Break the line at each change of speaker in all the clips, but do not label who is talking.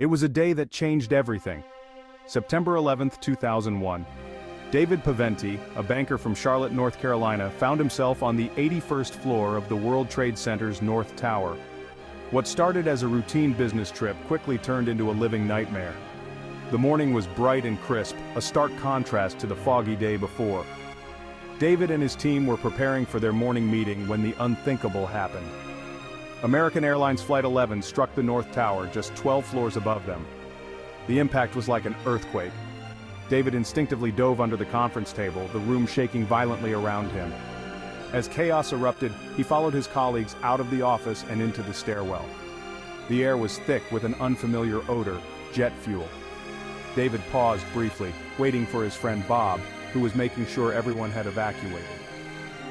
It was a day that changed everything. September 11, 2001. David Paventi, a banker from Charlotte, North Carolina, found himself on the 81st floor of the World Trade Center's North Tower. What started as a routine business trip quickly turned into a living nightmare. The morning was bright and crisp, a stark contrast to the foggy day before. David and his team were preparing for their morning meeting when the unthinkable happened. American Airlines Flight 11 struck the North Tower just 12 floors above them. The impact was like an earthquake. David instinctively dove under the conference table, the room shaking violently around him. As chaos erupted, he followed his colleagues out of the office and into the stairwell. The air was thick with an unfamiliar odor, jet fuel. David paused briefly, waiting for his friend Bob, who was making sure everyone had evacuated.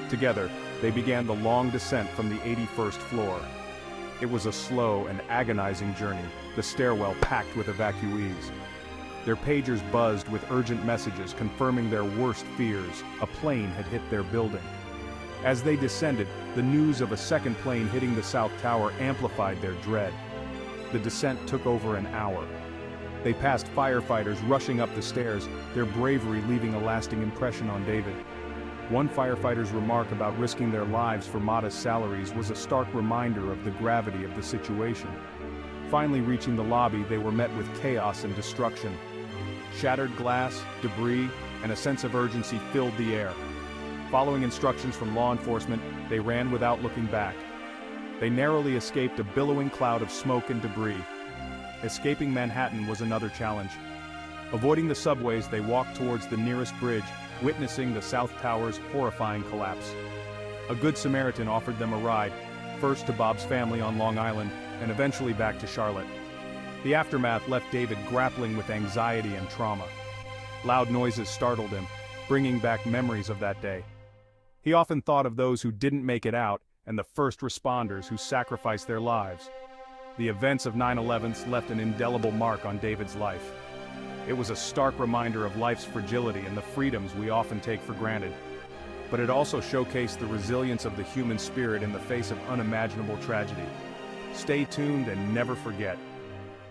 Together, they began the long descent from the 81st floor. It was a slow and agonizing journey, the stairwell packed with evacuees. Their pagers buzzed with urgent messages confirming their worst fears: a plane had hit their building. As they descended, the news of a second plane hitting the South Tower amplified their dread. The descent took over an hour. They passed firefighters rushing up the stairs, their bravery leaving a lasting impression on David. One firefighter's remark about risking their lives for modest salaries was a stark reminder of the gravity of the situation. Finally reaching the lobby, they were met with chaos and destruction. Shattered glass, debris, and a sense of urgency filled the air. Following instructions from law enforcement, they ran without looking back. They narrowly escaped a billowing cloud of smoke and debris. Escaping Manhattan was another challenge. Avoiding the subways, they walked towards the nearest bridge, witnessing the South Tower's horrifying collapse. A good Samaritan offered them a ride, first to Bob's family on Long Island, and eventually back to Charlotte. The aftermath left David grappling with anxiety and trauma. Loud noises startled him, bringing back memories of that day. He often thought of those who didn't make it out and the first responders who sacrificed their lives. The events of 9/11 left an indelible mark on David's life. It was a stark reminder of life's fragility and the freedoms we often take for granted. But it also showcased the resilience of the human spirit in the face of unimaginable tragedy. Stay tuned and never forget.